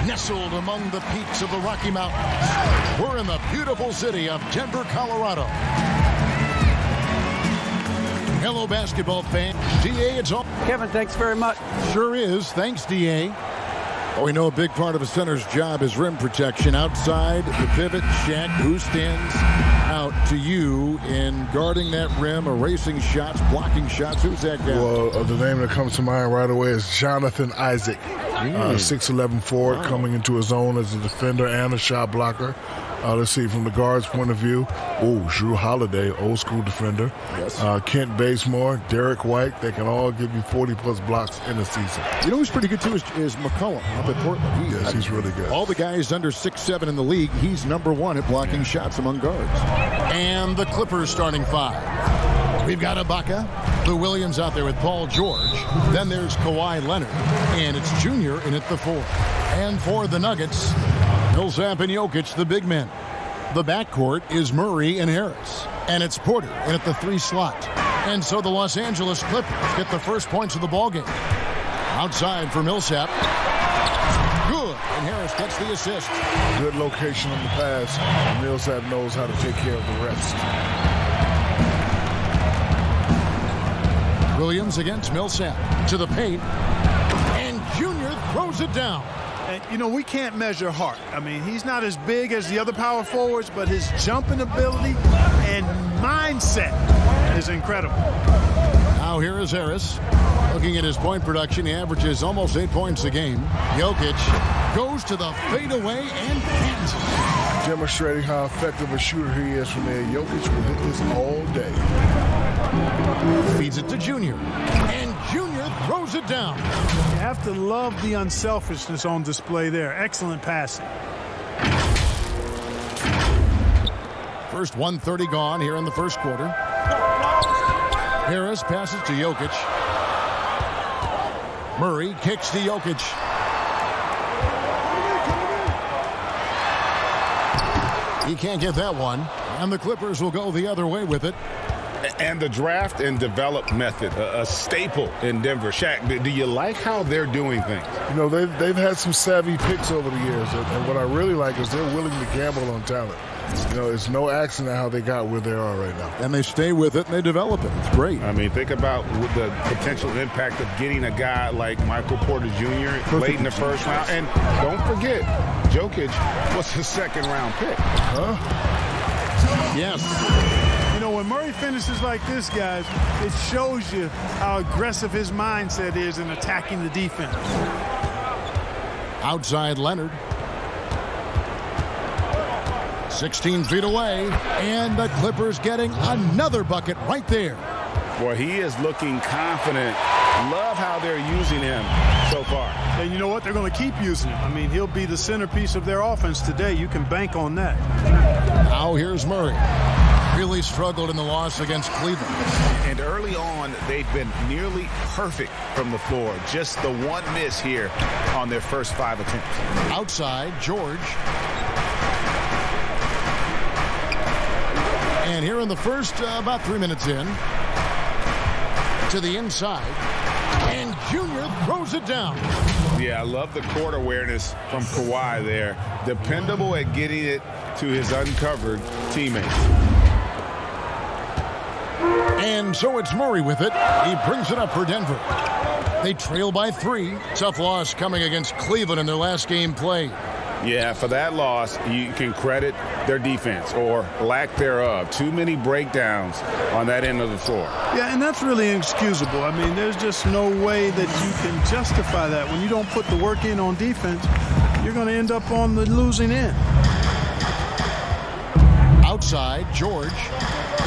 Nestled among the peaks of the Rocky Mountains, we're in the beautiful city of Denver, Colorado. Hello, basketball fans. DA, it's all. Kevin, thanks very much. Sure is. Thanks, DA. Well, we know a big part of a center's job is rim protection. Outside the pivot, Shaq, who stands out to you in guarding that rim, erasing shots, blocking shots? Who's that guy? Well, the name that comes to mind right away is Jonathan Isaac. 6'11" forward, coming into his own as a defender and a shot blocker. Let's see, from the guard's point of view, Drew Holiday, old school defender. Yes. Kent Bazemore, Derek White, they can all give you 40-plus blocks in a season. You know who's pretty good, too, is McCollum up at Portland. He's really good. All the guys under 6'7" in the league, he's number one at blocking shots among guards. And the Clippers starting five. We've got Ibaka, Lou Williams out there with Paul George. Then there's Kawhi Leonard, and it's Junior in at the four. And for the Nuggets, Millsap and Jokic, the big men. The backcourt is Murray and Harris, and it's Porter in at the 3 slot. And so the Los Angeles Clippers get the first points of the ballgame. Outside for Millsap. Good, and Harris gets the assist. Good location on the pass. Millsap knows how to take care of the rest. Williams against Millsap to the paint, and Junior throws it down. And, you know, we can't measure Hart. I mean, he's not as big as the other power forwards, but his jumping ability and mindset is incredible. Now here is Harris. Looking at his point production, he averages almost 8 points a game. Jokic goes to the fadeaway and pins. Demonstrating how effective a shooter he is from there. Jokic will hit this all day. Feeds it to Junior, and Junior throws it down. You have to love the unselfishness on display there. Excellent passing. First 1:30 gone here in the first quarter. Harris passes to Jokic. Murray kicks to Jokic. He can't get that one, and the Clippers will go the other way with it. And the draft and develop method, a staple in Denver. Shaq, do you like how they're doing things? You know, they've had some savvy picks over the years, and what I really like is they're willing to gamble on talent. You know, it's no accident how they got where they are right now. And they stay with it and they develop it. It's great. I mean, think about the potential impact of getting a guy like Michael Porter Jr. late in the first round. And don't forget, Jokic was his second-round pick. Yes. You know, when Murray finishes like this, guys, it shows you how aggressive his mindset is in attacking the defense. Outside Leonard. 16 feet away, and the Clippers getting another bucket right there. Boy, he is looking confident. Love how they're using him so far. And you know what? They're going to keep using him. I mean, he'll be the centerpiece of their offense today. You can bank on that. Now here's Murray. Really struggled in the loss against Cleveland. And early on, they've been nearly perfect from the floor. Just the one miss here on their first 5 attempts. Outside, George. And here in the first, about 3 minutes in, to the inside, and Junior throws it down. Yeah, I love the court awareness from Kawhi there. Dependable at getting it to his uncovered teammates. And so it's Murray with it. He brings it up for Denver. They trail by 3. Tough loss coming against Cleveland in their last game played. Yeah, for that loss, you can credit their defense or lack thereof. Too many breakdowns on that end of the floor. Yeah, and that's really inexcusable. I mean, there's just no way that you can justify that. When you don't put the work in on defense, you're going to end up on the losing end. Outside, George.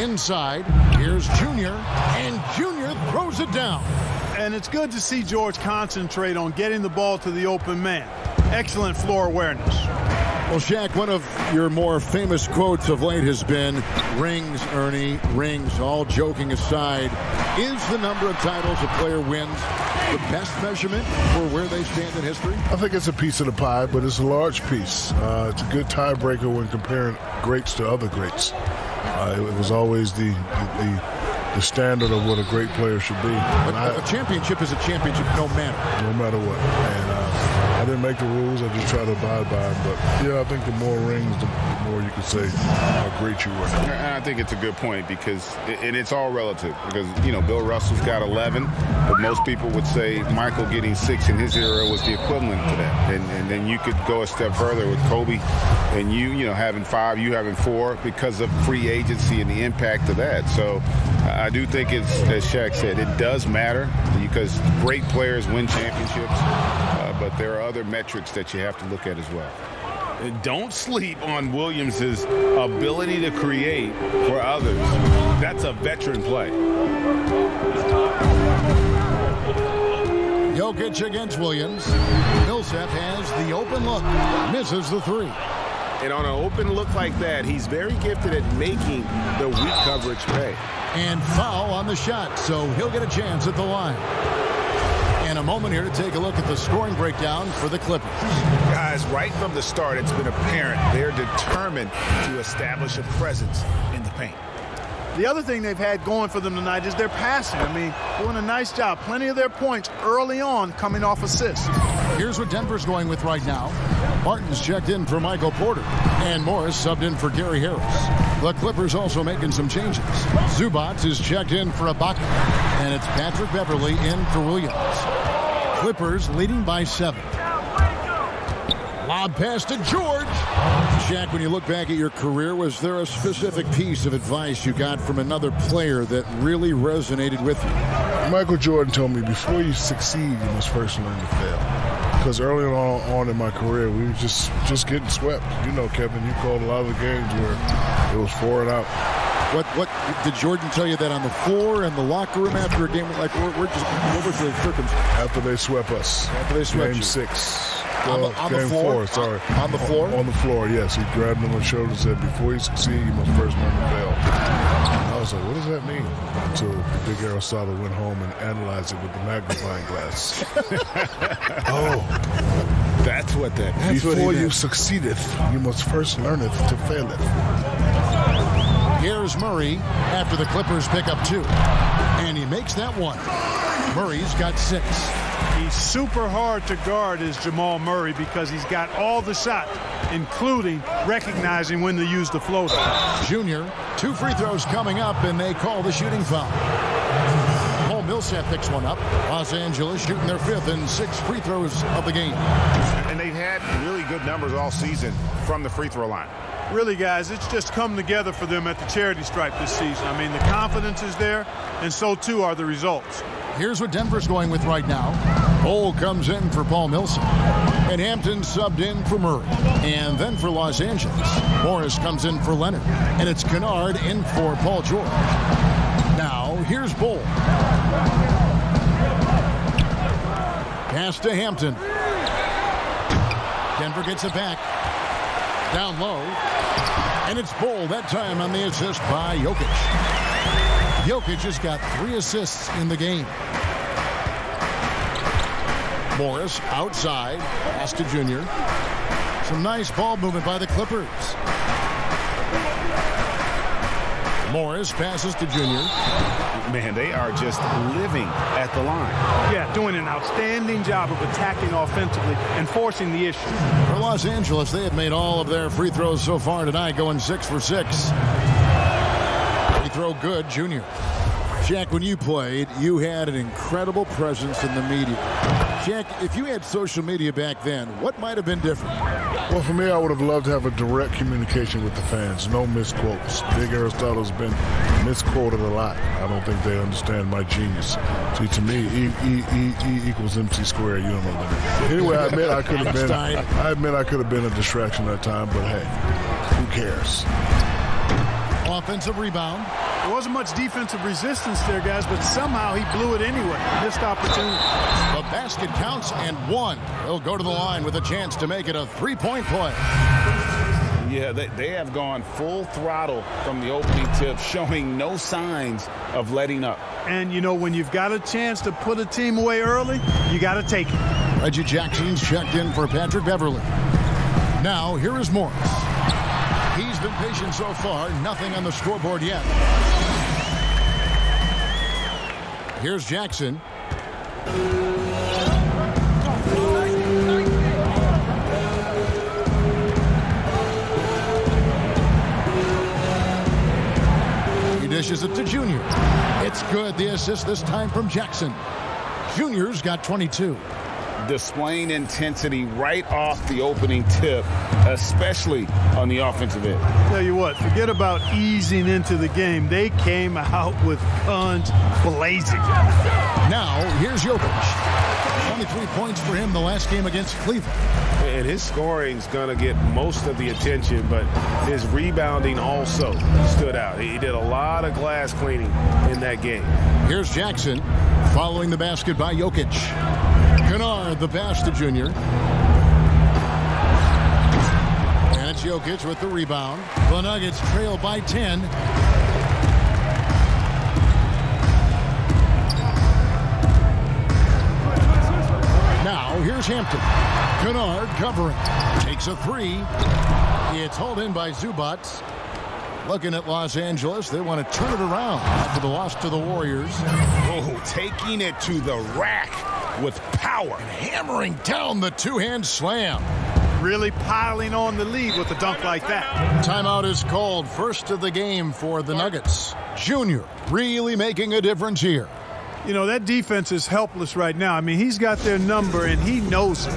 Inside, here's Junior, and Junior throws it down. And it's good to see George concentrate on getting the ball to the open man. excellent floor awareness. Well, Shaq, one of your more famous quotes of late has been, rings, Ernie, rings. All joking aside, is the number of titles a player wins the best measurement for where they stand in history? I think it's a piece of the pie, but it's a large piece. It's a good tiebreaker when comparing greats to other greats. It was always the standard of what a great player should be. But a championship is a championship no matter. No matter what. And I didn't make the rules. I just try to abide by them. But, yeah, I think the more rings, the more you can say how great you were. And I think it's a good point because it's all relative. Because, Bill Russell's got 11, but most people would say Michael getting 6 in his era was the equivalent to that. And then you could go a step further with Kobe and you having 5, you having 4 because of free agency and the impact of that. So I do think it's, as Shaq said, it does matter because great players win championships, but there are other metrics that you have to look at as well. And don't sleep on Williams' ability to create for others. That's a veteran play. Jokic against Williams. Millsap has the open look, misses the 3. And on an open look like that, he's very gifted at making the weak coverage pay. And foul on the shot, so he'll get a chance at the line. And a moment here to take a look at the scoring breakdown for the Clippers. Guys, right from the start, it's been apparent they're determined to establish a presence in the paint. The other thing they've had going for them tonight is their passing. I mean, doing a nice job. Plenty of their points early on coming off assists. Here's what Denver's going with right now. Martin's checked in for Michael Porter, and Morris subbed in for Gary Harris. The Clippers also making some changes. Zubac is checked in for Ibaka, and it's Patrick Beverley in for Williams. Clippers leading by 7. Lob pass to George. Shaq, when you look back at your career, was there a specific piece of advice you got from another player that really resonated with you? Michael Jordan told me, before you succeed, you must first learn to fail. Because early on in my career, we were just getting swept. Kevin, you called a lot of the games where it was 4 and out. What did Jordan tell you that on the floor and the locker room after a game? Like, what was the circumstance? After they swept us. After they swept Game you. 6. On Game the floor? 4, sorry. On the floor? On the floor, yes. He grabbed him on the shoulder and said, before you succeed, you must first learn to fail. I was like, what does that mean? Until Big Aristotle went home and analyzed it with the magnifying glass. Oh, that's what that means. Before you succeedeth, you must first learneth to faileth. Here's Murray after the Clippers pick up 2. And he makes that 1. Murray's got 6. He's super hard to guard is Jamal Murray because he's got all the shots, including recognizing when to use the floater. Junior, 2 free throws coming up, and they call the shooting foul. Paul Millsap picks one up. Los Angeles shooting their 5th and 6th free throws of the game. And they've had really good numbers all season from the free throw line. Really, guys, it's just come together for them at the charity stripe this season. I mean, the confidence is there, and so too are the results. Here's what Denver's going with right now. Cole comes in for Paul Millsap. And Hampton subbed in for Murray. And then for Los Angeles, Morris comes in for Leonard. And it's Kennard in for Paul George. Now, here's Bull. Pass to Hampton. Denver gets it back. Down low. And it's Bull that time on the assist by Jokic. Jokic has got 3 assists in the game. Morris outside, pass to Junior. Some nice ball movement by the Clippers. Morris passes to Junior. Man, they are just living at the line. Yeah, doing an outstanding job of attacking offensively and forcing the issue. For Los Angeles, they have made all of their free throws so far tonight, going 6 for 6. Free throw good, Junior. Shaq, when you played, you had an incredible presence in the media. Shaq, if you had social media back then, what might have been different? Well, for me, I would have loved to have a direct communication with the fans. No misquotes. Big Aristotle's been misquoted a lot. I don't think they understand my genius. See, to me, E equals MC squared. You don't know that. Anyway, I admit I could have been a distraction that time, but hey, who cares? Offensive rebound. There wasn't much defensive resistance there, guys, but somehow he blew it anyway. Missed opportunity. The basket counts and one. He'll go to the line with a chance to make it a three-point play. Yeah, they have gone full throttle from the opening tip, showing no signs of letting up. And, you know, when you've got a chance to put a team away early, you got to take it. Reggie Jackson's checked in for Patrick Beverly. Now, here is Morris. He's been patient so far, nothing on the scoreboard yet. Here's Jackson. He dishes it to Junior. It's good. The assist this time from Jackson. Junior's got 22. Displaying intensity right off the opening tip, especially on the offensive end. Tell you what, forget about easing into the game. They came out with guns blazing. Now, here's Jokic. 23 points for him the last game against Cleveland. And his scoring's going to get most of the attention, but his rebounding also stood out. He did a lot of glass cleaning in that game. Here's Jackson following the basket by Jokic. Kennard, the pass to Junior. And it's Jokic with the rebound. The Nuggets trail by 10. Now, here's Hampton. Kennard covering. Takes a three. It's hauled in by Zubac. Looking at Los Angeles, they want to turn it around after the loss to the Warriors. Oh, taking it to the rack with power. And hammering down the two-hand slam. Really piling on the lead with a dunk like that. Timeout is called. First of the game for the Nuggets. Junior really making a difference here. You know, that defense is helpless right now. I mean, he's got their number, and he knows it.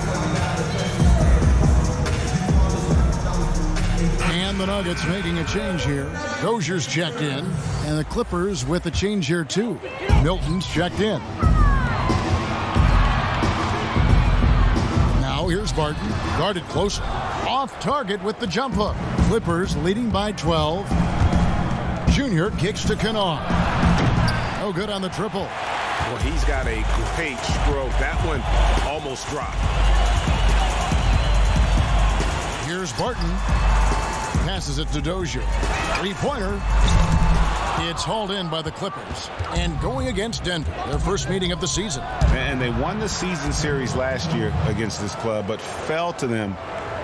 And the Nuggets making a change here. Dozier's checked in, and the Clippers with a change here, too. Milton's checked in. Now here's Barton, guarded close. Off target with the jump hook. Clippers leading by 12. Junior kicks to Kennard. No good on the triple. Well, he's got a great stroke. That one almost dropped. Here's Barton. Passes it to Dozier. Three-pointer. It's hauled in by the Clippers. And going against Denver, their first meeting of the season. And they won the season series last year against this club, but fell to them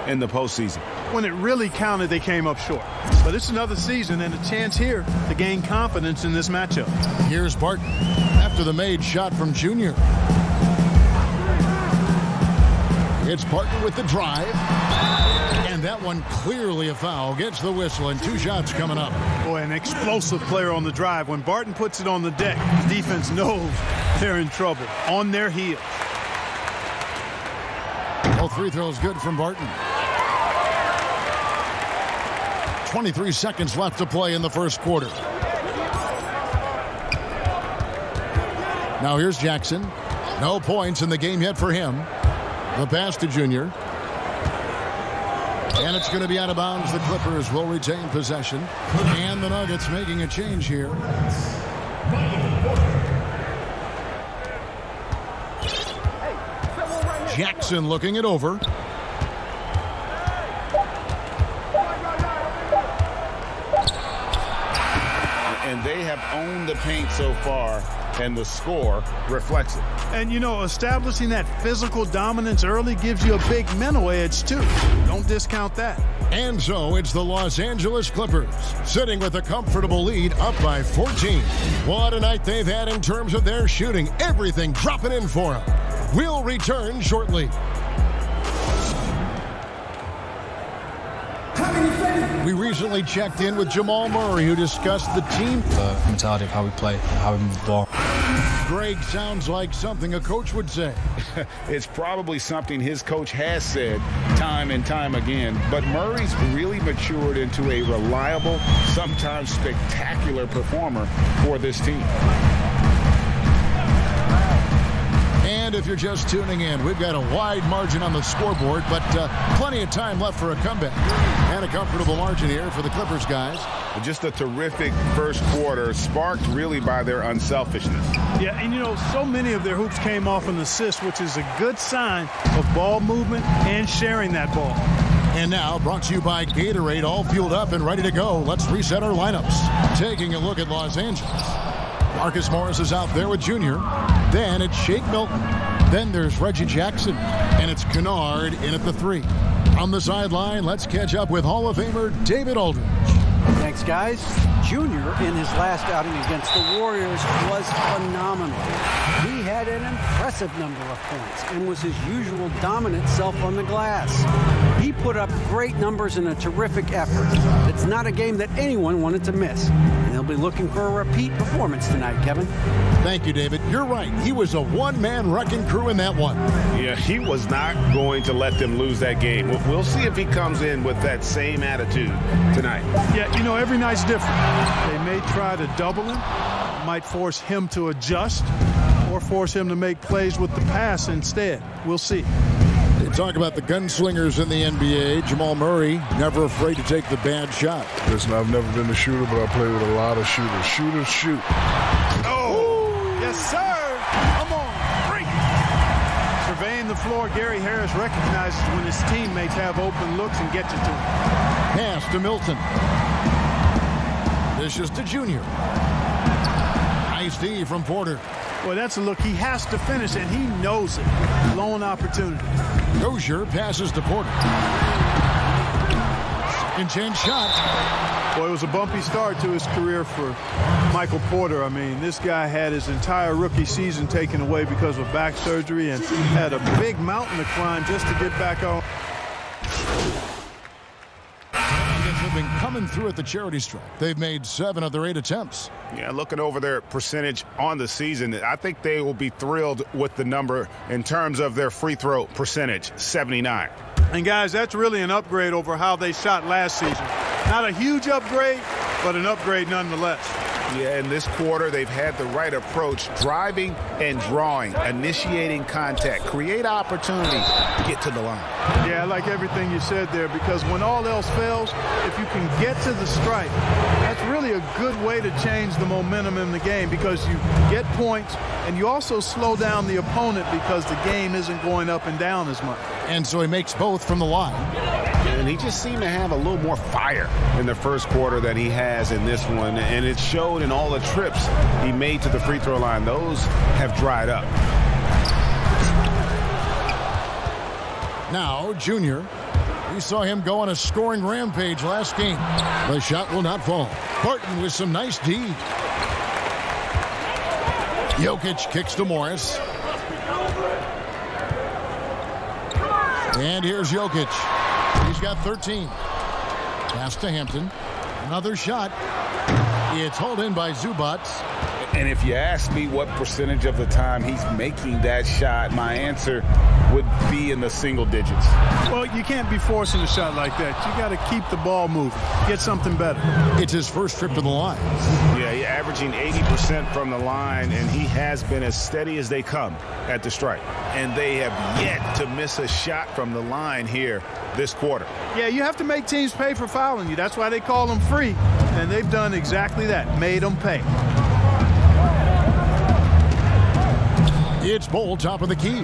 in the postseason. When it really counted, they came up short. But it's another season and a chance here to gain confidence in this matchup. Here's Barton after the made shot from Junior. It's Barton with the drive. And that one clearly a foul. Gets the whistle and two shots coming up. Boy, an explosive player on the drive. When Barton puts it on the deck, the defense knows they're in trouble. On their heels. Both free throws good from Barton. 23 seconds left to play in the first quarter. Now here's Jackson. No points in the game yet for him. The pass to Junior. And it's going to be out of bounds. The Clippers will retain possession. And the Nuggets making a change here. Jackson looking it over. And they have owned the paint so far, and the score reflects it. And, you know, establishing that physical dominance early gives you a big mental edge, too. Don't discount that. And so it's the Los Angeles Clippers sitting with a comfortable lead up by 14. What a night they've had in terms of their shooting. Everything dropping in for them. We'll return shortly. We recently checked in with Jamal Murray, who discussed the team. The mentality of how we play, how we move the ball. Greg sounds like something a coach would say. It's probably something his coach has said time and time again, but Murray's really matured into a reliable, sometimes spectacular performer for this team. And And if you're just tuning in, we've got a wide margin on the scoreboard, but plenty of time left for a comeback. And a comfortable margin here for the Clippers guys. Just a terrific first quarter, sparked really by their unselfishness. Yeah, and so many of their hoops came off an assist, which is a good sign of ball movement and sharing that ball. And now, brought to you by Gatorade, all fueled up and ready to go. Let's reset our lineups. Taking a look at Los Angeles. Marcus Morris is out there with Junior. Then it's Shake Milton. Then there's Reggie Jackson. And it's Kennard in at the 3. On the sideline, let's catch up with Hall of Famer David Aldridge. Thanks, guys. Junior, in his last outing against the Warriors, was phenomenal. He had an impressive number of points and was his usual dominant self on the glass. He put up great numbers in a terrific effort. It's not a game that anyone wanted to miss. And they'll be looking for a repeat performance tonight, Kevin. Thank you, David. You're right. He was a one-man wrecking crew in that one. Yeah, he was not going to let them lose that game. We'll see if he comes in with that same attitude tonight. Yeah, every night's different. They may try to double him, might force him to adjust, or force him to make plays with the pass instead. We'll see. They talk about the gunslingers in the NBA. Jamal Murray, never afraid to take the bad shot. Listen, I've never been a shooter, but I play with a lot of shooters. Shooters shoot. Oh, yes, sir. Come on, break. Surveying the floor, Gary Harris recognizes when his teammates have open looks and gets it to him. Pass to Milton. This is to Junior. Nice D from Porter. Well, that's a look he has to finish, and he knows it. Lone opportunity. Dozier passes to Porter. Second chance shot. Boy, it was a bumpy start to his career for Michael Porter. I mean, this guy had his entire rookie season taken away because of back surgery and had a big mountain to climb just to get back on. Have been coming through at the charity stripe. They've made 7 of their 8 attempts. Yeah, looking over their percentage on the season, I think they will be thrilled with the number in terms of their free throw percentage, 79. And guys, that's really an upgrade over how they shot last season. Not a huge upgrade, but an upgrade nonetheless. Yeah, in this quarter, they've had the right approach, driving and drawing, initiating contact, create opportunities, get to the line. Yeah, I like everything you said there, because when all else fails, if you can get to the stripe, that's really a good way to change the momentum in the game, because you get points and you also slow down the opponent because the game isn't going up and down as much. And so he makes both from the line. And he just seemed to have a little more fire in the first quarter than he has in this one. And it showed in all the trips he made to the free throw line. Those have dried up. Now, Junior. We saw him go on a scoring rampage last game. The shot will not fall. Barton with some nice D. Jokic kicks to Morris. And here's Jokic. He's got 13. Pass to Hampton. Another shot. It's hauled in by Zubac. And if you ask me what percentage of the time he's making that shot, my answer would be in the single digits. Well, you can't be forcing a shot like that. You got to keep the ball moving. Get something better. It's his first trip to the line. Yeah, he's averaging 80% from the line, and he has been as steady as they come at the stripe. And they have yet to miss a shot from the line here this quarter. Yeah, you have to make teams pay for fouling you. That's why they call them free. And they've done exactly that, made them pay. It's Bull, top of the key.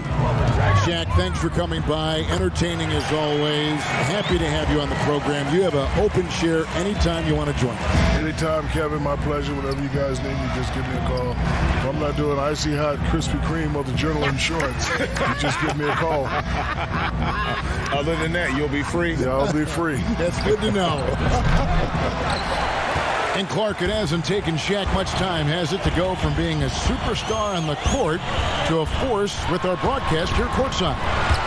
Shaq, thanks for coming by. Entertaining as always. Happy to have you on the program. You have an open share anytime you want to join us. Anytime, Kevin. My pleasure. Whatever you guys need, you just give me a call. If I'm not doing icy hot Krispy Kreme or the Journal Insurance, you just give me a call. Other than that, you'll be free. Yeah, I'll be free. That's good to know. And Clark, it hasn't taken Shaq much time, has it, to go from being a superstar on the court to a force with our broadcast here courtside.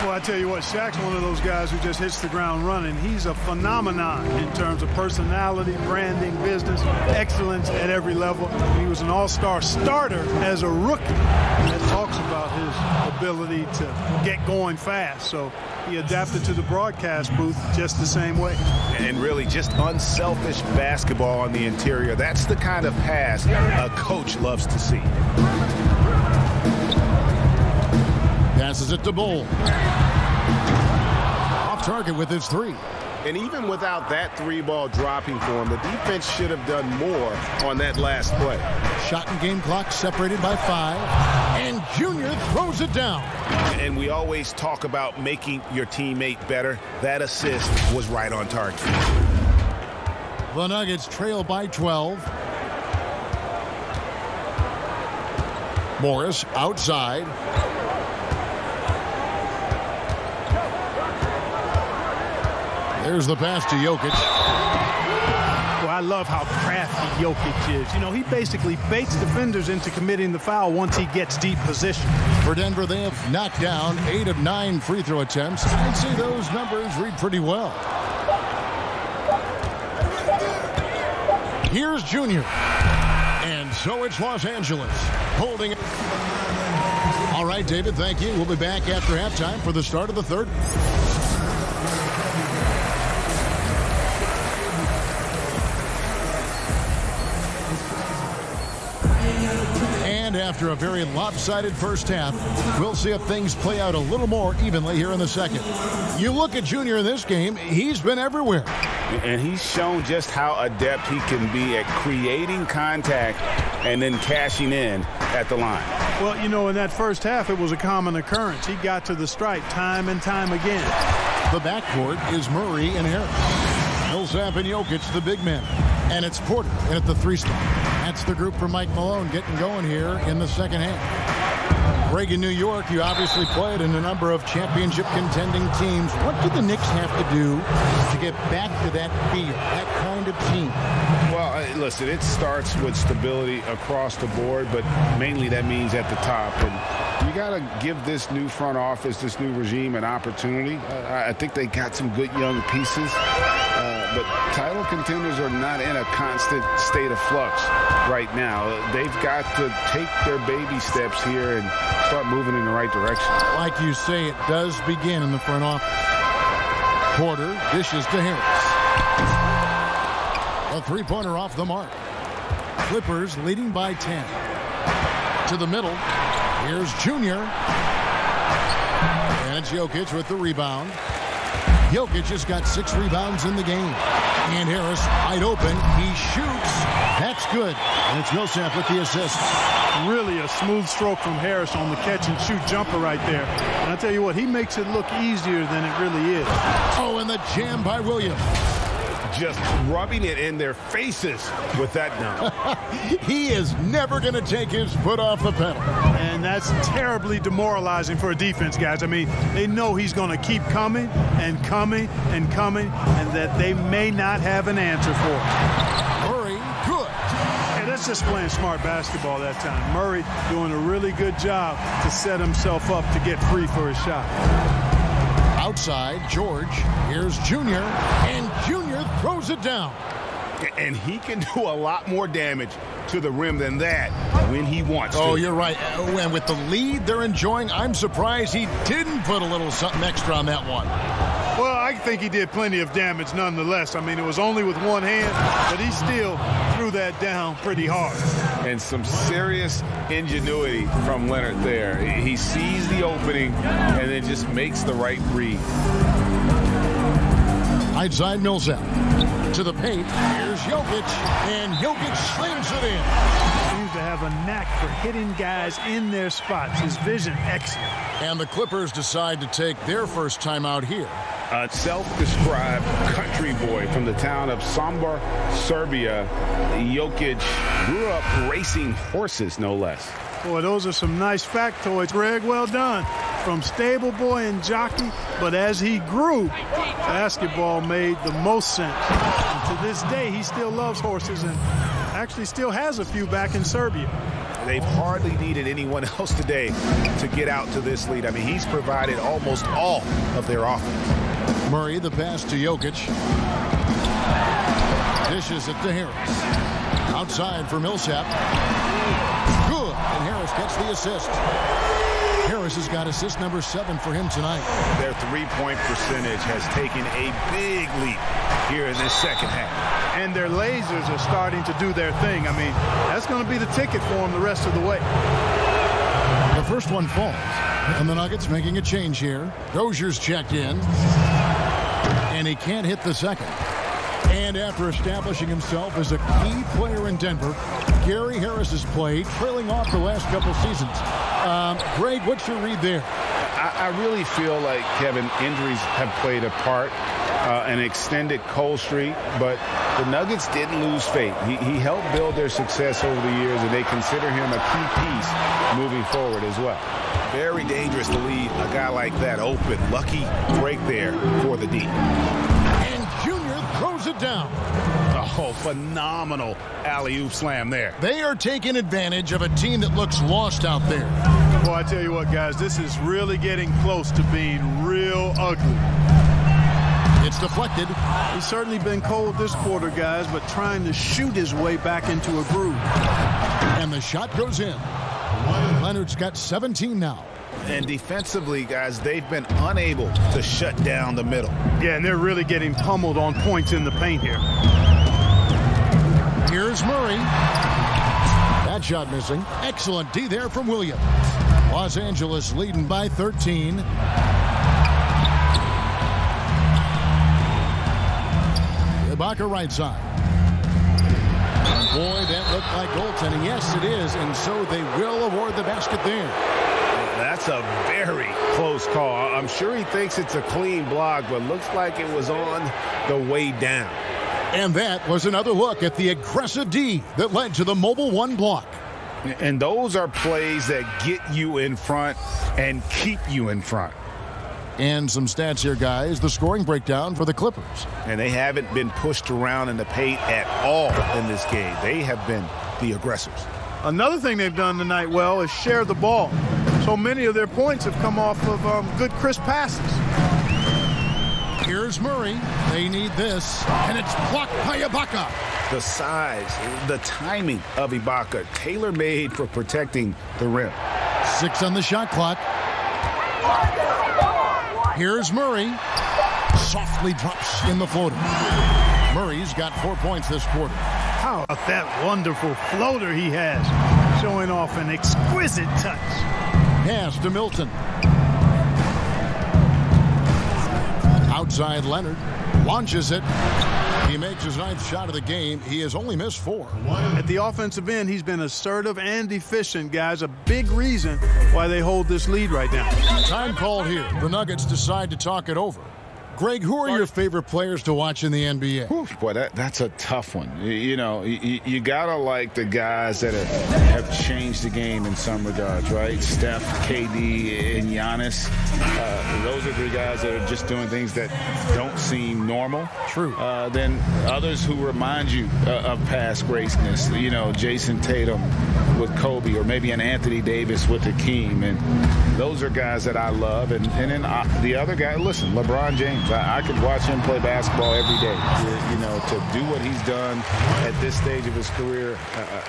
Well, I tell you what, Shaq's one of those guys who just hits the ground running. He's a phenomenon in terms of personality, branding, business, excellence at every level. He was an all-star starter as a rookie. That talks about his ability to get going fast. So he adapted to the broadcast booth just the same way. And really just unselfish basketball on the interior. That's the kind of pass a coach loves to see. Passes it to Bull. Off target with his three. And even without that three ball dropping for him, the defense should have done more on that last play. Shot and game clock separated by 5. And Junior throws it down. And we always talk about making your teammate better. That assist was right on target. The Nuggets trail by 12. Morris outside. There's the pass to Jokic. Well, I love how crafty Jokic is. You know, he basically baits defenders into committing the foul once he gets deep position. For Denver, they have knocked down 8 of 9 free throw attempts. I'd say those numbers read pretty well. Here's Junior. And so it's Los Angeles holding it. All right, David, thank you. We'll be back after halftime for the start of the third. And after a very lopsided first half, we'll see if things play out a little more evenly here in the second. You look at Junior in this game, he's been everywhere. And he's shown just how adept he can be at creating contact and then cashing in at the line. Well, you know, in that first half, it was a common occurrence. He got to the stripe time and time again. The backcourt is Murray and Harris. Millsap and Jokic, the big men. And it's Porter in at the 3 spot. That's the group for Mike Malone getting going here in the second half. Greg, in New York, you obviously played in a number of championship contending teams. What do the Knicks have to do to get back to that feel, that kind of team? Well, listen, it starts with stability across the board, but mainly that means at the top. And you got to give this new front office, this new regime, an opportunity. I think they got some good young pieces. But title contenders are not in a constant state of flux right now. They've got to take their baby steps here and start moving in the right direction. Like you say, it does begin in the front office. Porter dishes to Harris. A three-pointer off the mark. Clippers leading by 10. To the middle. Here's Junior. And it's Jokic with the rebound. Jokic has got 6 rebounds in the game. And Harris wide open. He shoots. That's good. And it's Millsap with the assist. Really a smooth stroke from Harris on the catch-and-shoot jumper right there. And I tell you what, he makes it look easier than it really is. Oh, and the jam by Williams. Just rubbing it in their faces with that dunk. He is never going to take his foot off the pedal. And that's terribly demoralizing for a defense, guys. I mean, they know he's going to keep coming and coming and coming, and that they may not have an answer for it. Murray, good. Hey, that's just playing smart basketball that time. Murray doing a really good job to set himself up to get free for his shot. Outside, George. Here's Junior, and Junior throws it down. And he can do a lot more damage to the rim than that when he wants to. Oh, you're right. And with the lead they're enjoying, I'm surprised he didn't put a little something extra on that one. Well, I think he did plenty of damage nonetheless. I mean, it was only with one hand, but he still threw that down pretty hard. And some serious ingenuity from Leonard there. He sees the opening and then just makes the right read. Outside Millsap. To the paint. Here's Jokic. And Jokic slams it in. Seems to have a knack for hitting guys in their spots. His vision excellent. And the Clippers decide to take their first time out here. A self-described country boy from the town of Sombor, Serbia. Jokic grew up racing horses, no less. Boy, those are some nice factoids, Greg. Well done. From stable boy and jockey, but as he grew, basketball made the most sense. And to this day, he still loves horses and actually still has a few back in Serbia. They've hardly needed anyone else today to get out to this lead. I mean, he's provided almost all of their offense. Murray, the pass to Jokic. Dishes it to Harris. Outside for Millsap. Good. And Harris gets the assist. Harris has got assist number 7 for him tonight. Their three-point percentage has taken a big leap here in this second half. And their lasers are starting to do their thing. I mean, that's going to be the ticket for them the rest of the way. The first one falls. And the Nuggets making a change here. Rozier's checked in. And he can't hit the second. And after establishing himself as a key player in Denver, Gary Harris has played, trailing off the last couple seasons. Greg, what's your read there? I really feel like, Kevin, injuries have played a part, an extended cold streak, but the Nuggets didn't lose faith. He helped build their success over the years, and they consider him a key piece moving forward as well. Very dangerous to leave a guy like that open. Lucky break there for the D. And Junior throws it down. Oh, phenomenal alley-oop slam there. They are taking advantage of a team that looks lost out there. Well, I tell you what, guys, this is really getting close to being real ugly. It's deflected. He's certainly been cold this quarter, guys, but trying to shoot his way back into a groove. And the shot goes in. Leonard's got 17 now. And defensively, guys, they've been unable to shut down the middle. Yeah, and they're really getting pummeled on points in the paint here. Here's Murray. That shot missing. Excellent D there from Williams. Los Angeles leading by 13. Ibaka right side. Boy, that looked like goaltending. Yes, it is, and so they will award the basket there. That's a very close call. I'm sure he thinks it's a clean block, but looks like it was on the way down. And that was another look at the aggressive D that led to the mobile one block. And those are plays that get you in front and keep you in front. And some stats here, guys. The scoring breakdown for the Clippers. And they haven't been pushed around in the paint at all in this game. They have been the aggressors. Another thing they've done tonight well is share the ball. So many of their points have come off of good, crisp passes. Here's Murray. They need this. And it's blocked by Ibaka. The size, the timing of Ibaka, tailor-made for protecting the rim. 6 on the shot clock. Here's Murray. Softly drops in the floater. Murray's got 4 points this quarter. How about that wonderful floater he has, showing off an exquisite touch. Pass to Milton. Outside Leonard. Launches it. He makes his 9th shot of the game. He has only missed 4. At the offensive end, he's been assertive and efficient, guys. A big reason why they hold this lead right now. Time called here. The Nuggets decide to talk it over. Greg, who are your favorite players to watch in the NBA? Boy, that's a tough one. You know, you got to like the guys that have changed the game in some regards, right? Steph, KD, and Giannis. Those are the guys that are just doing things that don't seem normal. True. Then others who remind you of past greatness. You know, Jason Tatum with Kobe, or maybe an Anthony Davis with Hakeem. And those are guys that I love. And then the other guy, listen, LeBron James. I could watch him play basketball every day. You know, to do what he's done at this stage of his career,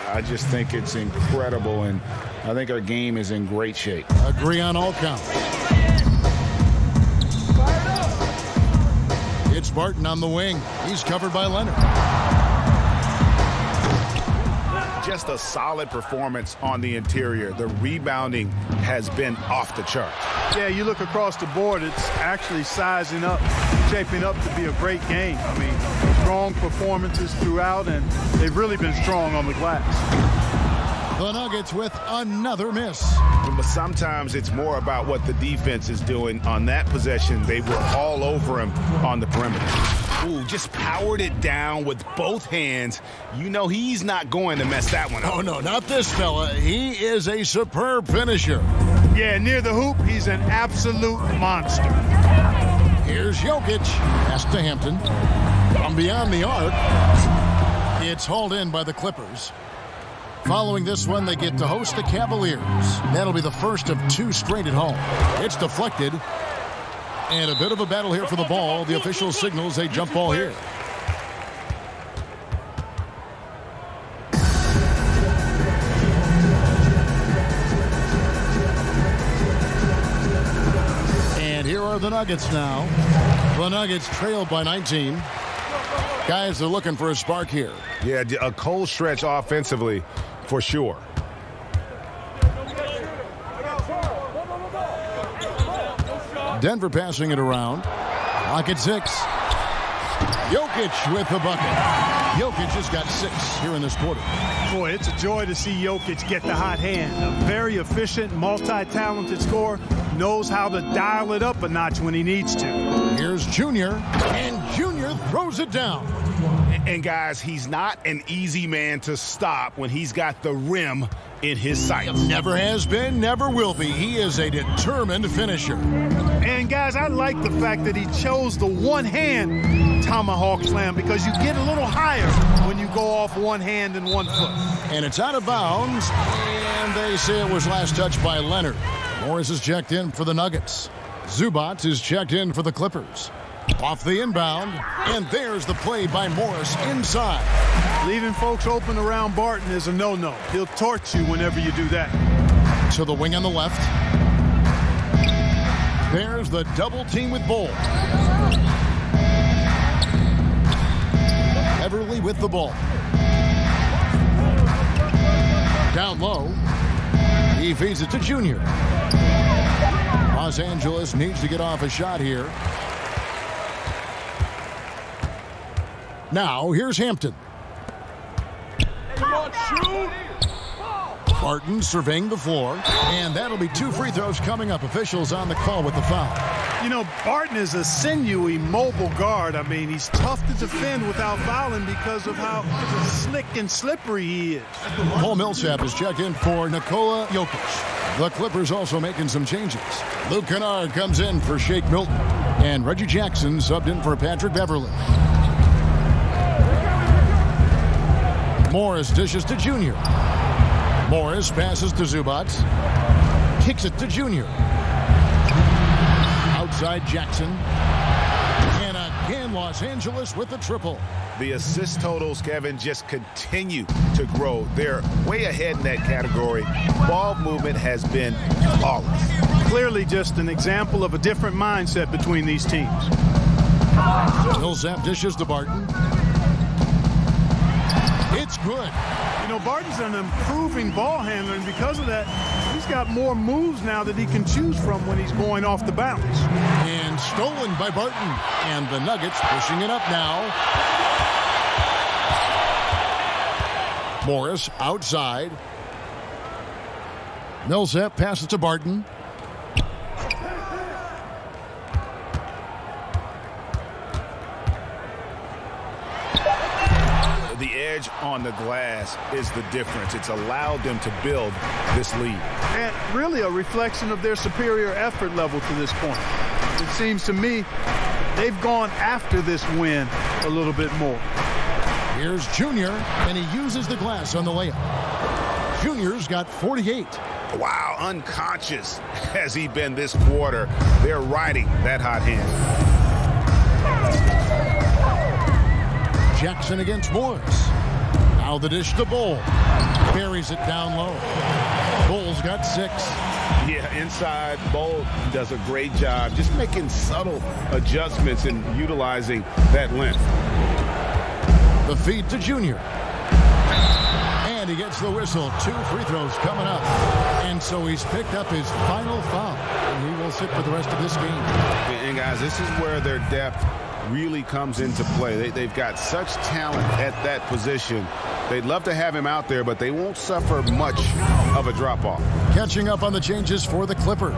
I just think it's incredible, and I think our game is in great shape. Agree on all counts. It's Barton on the wing. He's covered by Leonard. Just a solid performance on the interior. The rebounding has been off the charts. Yeah, you look across the board, it's actually sizing up, shaping up to be a great game. I mean, strong performances throughout, and they've really been strong on the glass. The Nuggets with another miss. But sometimes it's more about what the defense is doing. On that possession, they were all over him on the perimeter. Ooh, just powered it down with both hands. You know he's not going to mess that one up. Oh, no, not this fella. He is a superb finisher. Yeah, near the hoop, he's an absolute monster. Here's Jokic. Pass to Hampton. From beyond the arc. It's hauled in by the Clippers. Following this one, they get to host the Cavaliers. That'll be the first of 2 straight at home. It's deflected. And a bit of a battle here for the ball. The official signals a jump ball here. And here are the Nuggets now. The Nuggets trailed by 19. Guys, they're looking for a spark here. Yeah, a cold stretch offensively for sure. Denver passing it around. Clock at 6. Jokic with the bucket. Jokic has got 6 here in this quarter. Boy, it's a joy to see Jokic get the hot hand. A very efficient, multi-talented scorer. Knows how to dial it up a notch when he needs to. Here's Junior, and Junior throws it down. And guys, he's not an easy man to stop when he's got the rim in his sights. Never has been, never will be. He is a determined finisher. And guys, I like the fact that he chose the one-hand tomahawk slam because you get a little higher when you go off one hand and 1 foot. And it's out of bounds, and they say it was last touched by Leonard. Morris is checked in for the Nuggets. Zubac is checked in for the Clippers. Off the inbound, and there's the play by Morris inside. Leaving folks open around Barton is a no-no. He'll torch you whenever you do that. To the wing on the left. There's the double team with Bull. Everly with the ball. Down low. He feeds it to Junior. Los Angeles needs to get off a shot here. Now, here's Hampton. Barton surveying the floor, and that'll be 2 free throws coming up. Officials on the call with the foul. You know, Barton is a sinewy, mobile guard. I mean, he's tough to defend without fouling because of how slick and slippery he is. Paul Millsap is checked in for Nikola Jokic. The Clippers also making some changes. Luke Kennard comes in for Shake Milton, and Reggie Jackson subbed in for Patrick Beverly. Morris dishes to Junior. Morris passes to Zubac. Kicks it to Junior. Outside Jackson. And again, Los Angeles with the triple. The assist totals, Kevin, just continue to grow. They're way ahead in that category. Ball movement has been flawless. Clearly just an example of a different mindset between these teams. Millsap dishes to Barton. It's good. You know, Barton's an improving ball handler, and because of that, he's got more moves now that he can choose from when he's going off the bounce. And stolen by Barton. And the Nuggets pushing it up now. Morris outside. Millsap passes to Barton. The edge on the glass is the difference. It's allowed them to build this lead. And really a reflection of their superior effort level to this point. It seems to me they've gone after this win a little bit more. Here's Junior, and he uses the glass on the layup. Junior's got 48. Wow, unconscious has he been this quarter. They're riding that hot hand. Jackson against Morris. Now the dish to Bull. Buries it down low. Bull's got 6. Yeah, inside, Bull does a great job just making subtle adjustments and utilizing that length. The feed to Junior. And he gets the whistle. 2 free throws coming up. And so he's picked up his final foul. And he will sit for the rest of this game. And guys, this is where their depth really comes into play. They've got such talent at that position. They'd love to have him out there, but they won't suffer much of a drop-off. Catching up on the changes for the Clippers.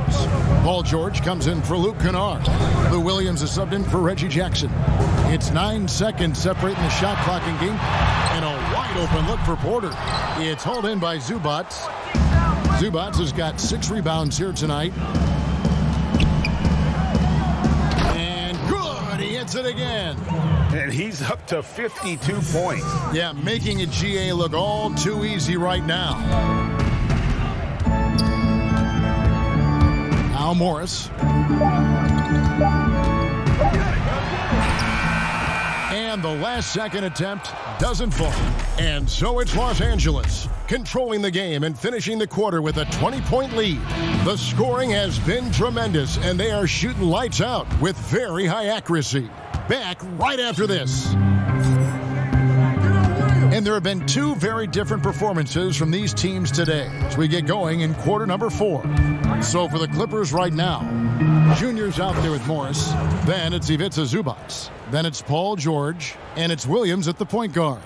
Paul George comes in for Luke Kennard. Lou Williams is subbed in for Reggie Jackson. It's 9 seconds separating the shot clock and game. And a wide-open look for Porter. It's hauled in by Zubac. Zubac has got 6 rebounds here tonight. It again. And he's up to 52 points. Yeah, making a GA look all too easy right now. Al Morris. And the last second attempt doesn't fall. And so it's Los Angeles controlling the game and finishing the quarter with a 20-point lead. The scoring has been tremendous, and they are shooting lights out with very high accuracy. Back right after this. And there have been 2 very different performances from these teams today as we get going in quarter number 4. So for the Clippers right now, Junior's out there with Morris. Then it's Ivica Zubac. Then it's Paul George. And it's Williams at the point guard.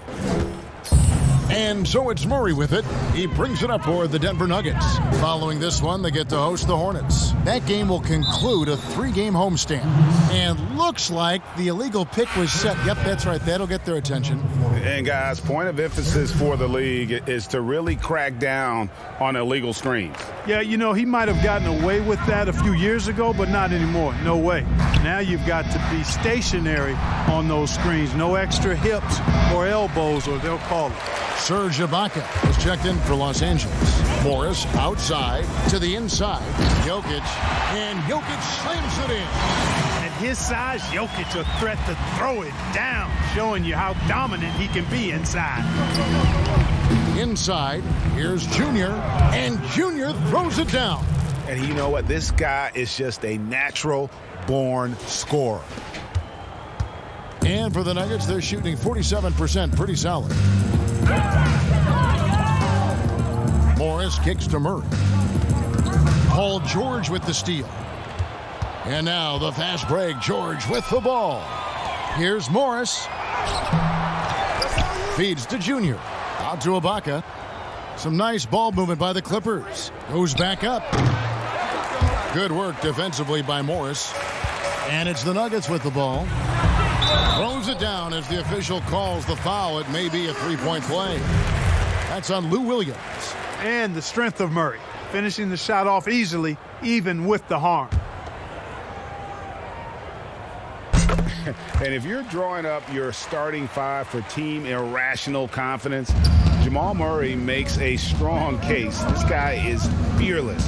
And so it's Murray with it. He brings it up for the Denver Nuggets. Following this one, they get to host the Hornets. That game will conclude a 3-game homestand. And looks like the illegal pick was set. Yep, that's right. That'll get their attention. And guys, point of emphasis for the league is to really crack down on illegal screens. Yeah, you know, he might have gotten away with that a few years ago, but not anymore. No way. Now you've got to be stationary on those screens. No extra hips or elbows, or they'll call it. Serge Ibaka is checked in for Los Angeles. Morris outside to the inside. Jokic, and Jokic slams it in. At his size, Jokic a threat to throw it down, showing you how dominant he can be inside. Inside, here's Junior, and Junior throws it down. And you know what? This guy is just a natural-born scorer. And for the Nuggets, they're shooting 47%, pretty solid. Morris kicks to Murray. Paul George with the steal. And now the fast break. George with the ball. Here's Morris. Feeds to Junior. Out to Ibaka. Some nice ball movement by the Clippers. Goes back up. Good work defensively by Morris. And it's the Nuggets with the ball. Throws it down as the official calls the foul. It may be a three-point play. That's on Lou Williams. And the strength of Murray, finishing the shot off easily, even with the harm. And if you're drawing up your starting five for team irrational confidence, Jamal Murray makes a strong case. This guy is fearless.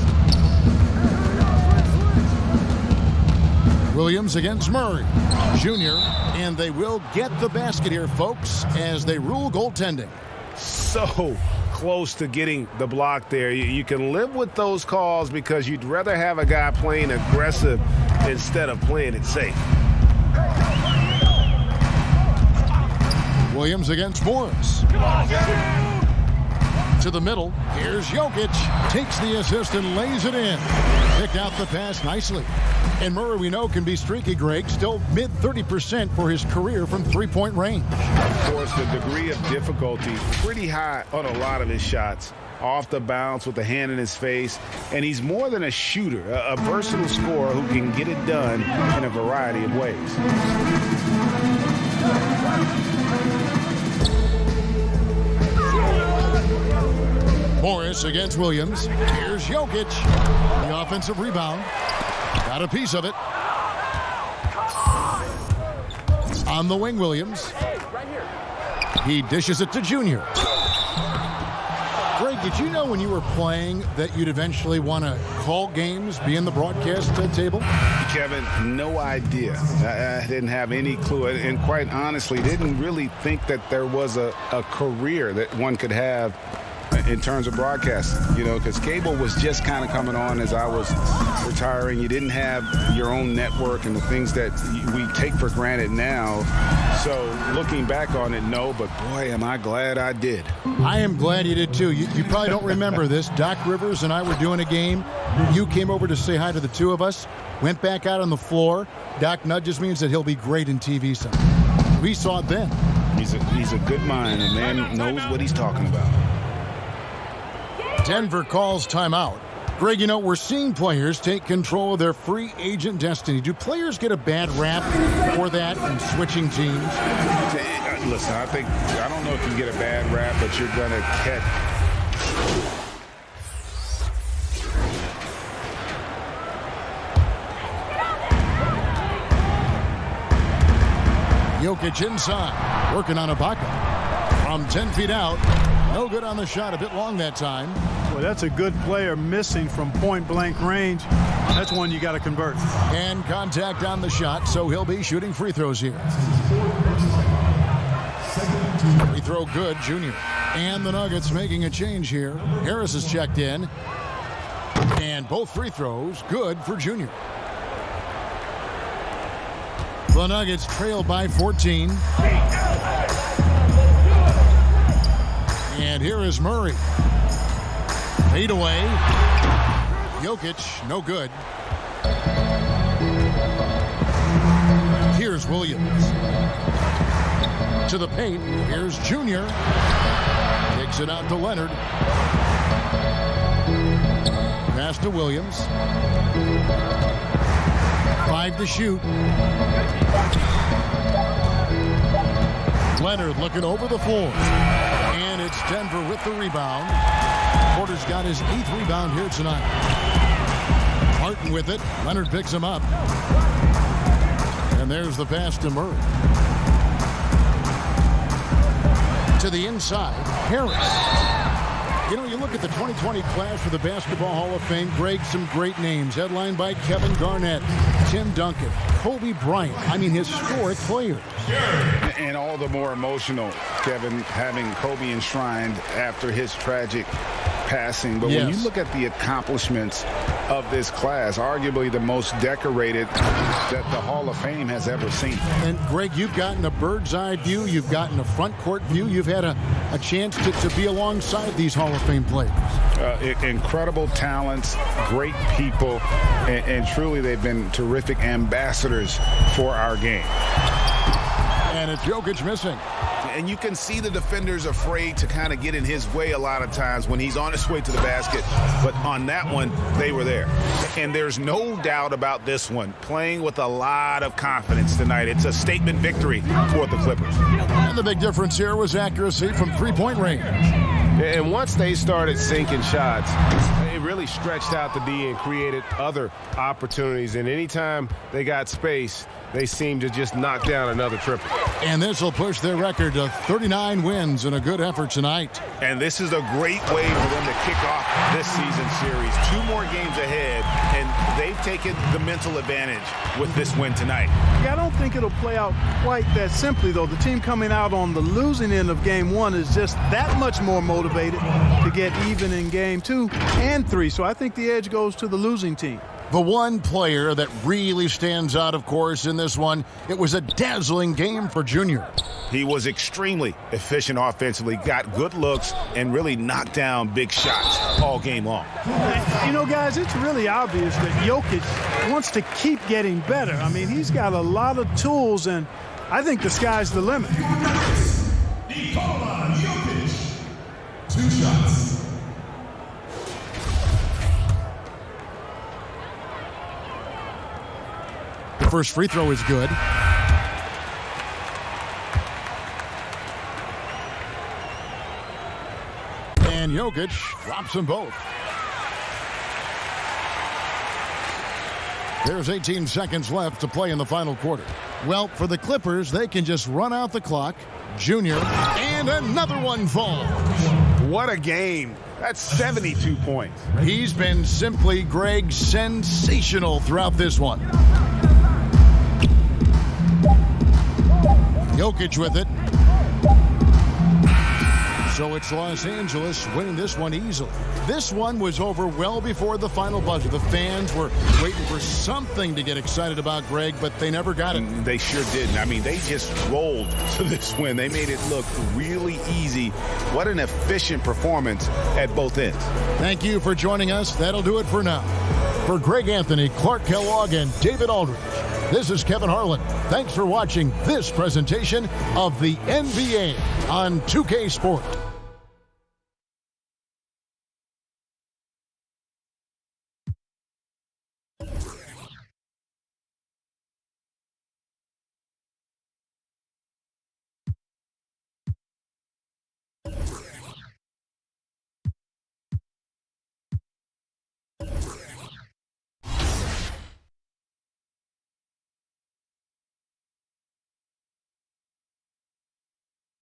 Williams against Murray. Junior, and they will get the basket here, folks, as they rule goaltending. So close to getting the block there. You can live with those calls because you'd rather have a guy playing aggressive instead of playing it safe. Williams against Morris. To the middle. Here's Jokic. Takes the assist and lays it in. Picked out the pass nicely. And Murray, we know, can be streaky, Greg. Still mid-30% for his career from three-point range. Of course, the degree of difficulty pretty high on a lot of his shots. Off the bounce with the hand in his face. And he's more than a shooter, a versatile scorer who can get it done in a variety of ways. Morris against Williams. Here's Jokic. The offensive rebound. Got a piece of it. On the wing, Williams. He dishes it to Junior. Greg, did you know when you were playing that you'd eventually want to call games, be in the broadcast table? Kevin, no idea. I didn't have any clue. And quite honestly, didn't really think that there was a career that one could have in terms of broadcasting, you know, because cable was just kind of coming on as I was retiring. You didn't have your own network and the things that we take for granted now. So looking back on it, no, but boy, am I glad I did. I am glad you did too. You probably don't remember this. Doc Rivers and I were doing a game. You came over to say hi to the two of us, went back out on the floor. Doc nudges me and said he'll be great in TV someday. We saw it then. He's a good mind, and man knows what he's talking about. Denver calls timeout. Greg, you know, we're seeing players take control of their free agent destiny. Do players get a bad rap for that and switching teams? Listen, I don't know if you get a bad rap, but you're going to catch. Jokic inside, working on Ibaka. From 10 feet out, no good on the shot, a bit long that time. Well, that's a good player missing from point-blank range. That's one you got to convert. And contact on the shot, so he'll be shooting free throws here. Free throw good, Junior. And the Nuggets making a change here. Harris is checked in. And both free throws good for Junior. The Nuggets trail by 14. And here is Murray. Fade away. Jokic, no good. Here's Williams. To the paint. Here's Junior. Takes it out to Leonard. Pass to Williams. 5 to shoot. Leonard looking over the floor. And it's Denver with the rebound. Porter's got his 8th rebound here tonight. Martin with it. Leonard picks him up. And there's the pass to Murray. To the inside, Harris. You know, you look at the 2020 class for the Basketball Hall of Fame, Greg, some great names, headlined by Kevin Garnett, Tim Duncan, Kobe Bryant. I mean, historic players. And all the more emotional, Kevin, having Kobe enshrined after his tragic passing. But when you look at the accomplishments of this class, arguably the most decorated that the Hall of Fame has ever seen. And Greg, you've gotten a bird's eye view, you've gotten a front court view, you've had a chance to be alongside these Hall of Fame players. Incredible talents, great people, and truly they've been terrific ambassadors for our game. And it's Jokic missing. And you can see the defenders afraid to kind of get in his way a lot of times when he's on his way to the basket. But on that one, they were there. And there's no doubt about this one. Playing with a lot of confidence tonight. It's a statement victory for the Clippers. And the big difference here was accuracy from three-point range. And once they started sinking shots, they really stretched out the D and created other opportunities. And anytime they got space, they seemed to just knock down another triple. And this will push their record to 39 wins in a good effort tonight. And this is a great way for them to kick off this season series. 2 more games ahead, and they've taken the mental advantage with this win tonight. Yeah, I don't think it'll play out quite that simply, though. The team coming out on the losing end of game 1 is just that much more motivated to get even in game 2 and 3. So I think the edge goes to the losing team. The one player that really stands out, of course, in this one, it was a dazzling game for Junior. He was extremely efficient offensively, got good looks, and really knocked down big shots all game long. You know, guys, it's really obvious that Jokic wants to keep getting better. I mean, he's got a lot of tools, and I think the sky's the limit. Nikola Jokic, 2 shots. The first free throw is good. And Jokic drops them both. There's 18 seconds left to play in the final quarter. Well, for the Clippers, they can just run out the clock. Junior, and another one falls. What a game. That's 72 points. He's been simply, Greg, sensational throughout this one. Jokic with it. So it's Los Angeles winning this one easily. This one was over well before the final buzzer. The fans were waiting for something to get excited about, Greg, but they never got it. They sure didn't. I mean, they just rolled to this win. They made it look really easy. What an efficient performance at both ends. Thank you for joining us. That'll do it for now. For Greg Anthony, Clark Kellogg, and David Aldridge, this is Kevin Harlan. Thanks for watching this presentation of the NBA on 2K Sport.